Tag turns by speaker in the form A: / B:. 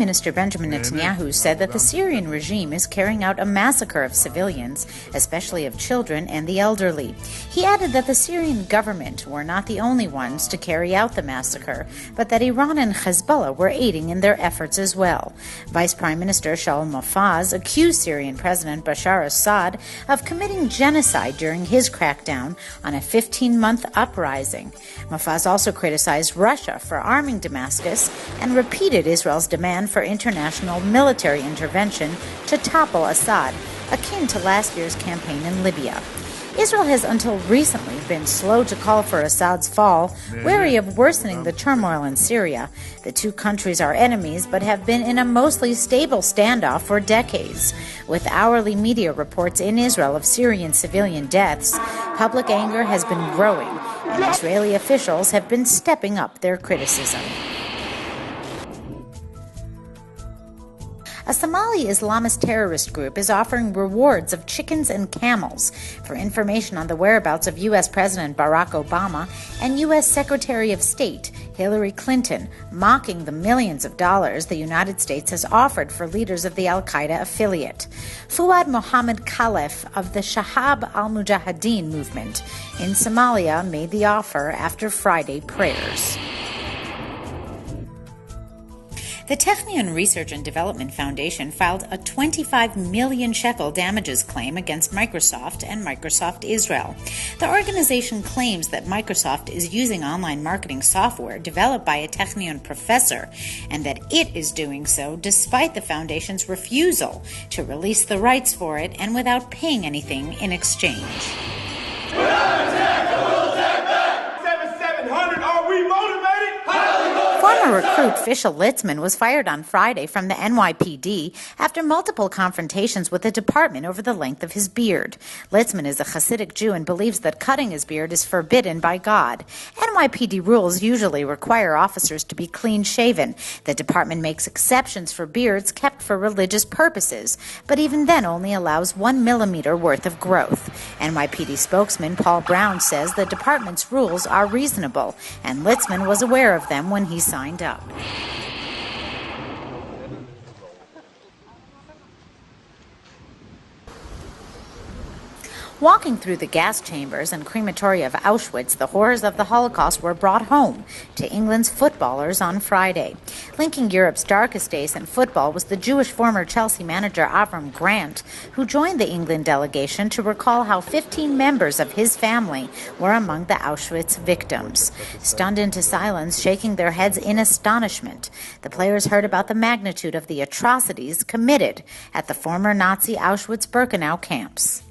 A: Minister Benjamin Netanyahu said that the Syrian regime is carrying out a massacre of civilians, especially of children and the elderly. He added that the Syrian government were not the only ones to carry out the massacre, but that Iran and Hezbollah were aiding in their efforts as well. Vice Prime Minister Shaul Mofaz accused Syrian President Bashar Assad of committing genocide during his crackdown on a 15-month uprising. Mofaz also criticized Russia for arming Damascus and repeated Israel's demand for international military intervention to topple Assad, akin to last year's campaign in Libya. Israel has until recently been slow to call for Assad's fall, wary of worsening the turmoil in Syria. The two countries are enemies but have been in a mostly stable standoff for decades. With hourly media reports in Israel of Syrian civilian deaths, public anger has been growing, and Israeli officials have been stepping up their criticism. A Somali Islamist terrorist group is offering rewards of chickens and camels for information on the whereabouts of U.S. President Barack Obama and U.S. Secretary of State Hillary Clinton, mocking the millions of dollars the United States has offered for leaders of the Al-Qaida affiliate. Fuad Mohammed Khalef of the Shahab al-Mujahideen movement in Somalia made the offer after Friday prayers. The Technion Research and Development Foundation filed a 25 million shekel damages claim against Microsoft and Microsoft Israel. The organization claims that Microsoft is using online marketing software developed by a Technion professor, and that it is doing so despite the foundation's refusal to release the rights for it and without paying anything in exchange.
B: We'll attack, we'll attack back! 7,700, are we motivated?
A: Former recruit Fischel Litzman was fired on Friday from the NYPD after multiple confrontations with the department over the length of his beard. Litzman is a Hasidic Jew and believes that cutting his beard is forbidden by God. NYPD rules usually require officers to be clean-shaven. The department makes exceptions for beards kept for religious purposes, but even then only allows 1 millimeter worth of growth. NYPD spokesman Paul Brown says the department's rules are reasonable, and Litzman was aware of them when he signed up. Walking through the gas chambers and crematoria of Auschwitz, the horrors of the Holocaust were brought home to England's footballers on Friday. Linking Europe's darkest days in football was the Jewish former Chelsea manager Avram Grant, who joined the England delegation to recall how 15 members of his family were among the Auschwitz victims. Stunned into silence, shaking their heads in astonishment, the players heard about the magnitude of the atrocities committed at the former Nazi Auschwitz-Birkenau camps.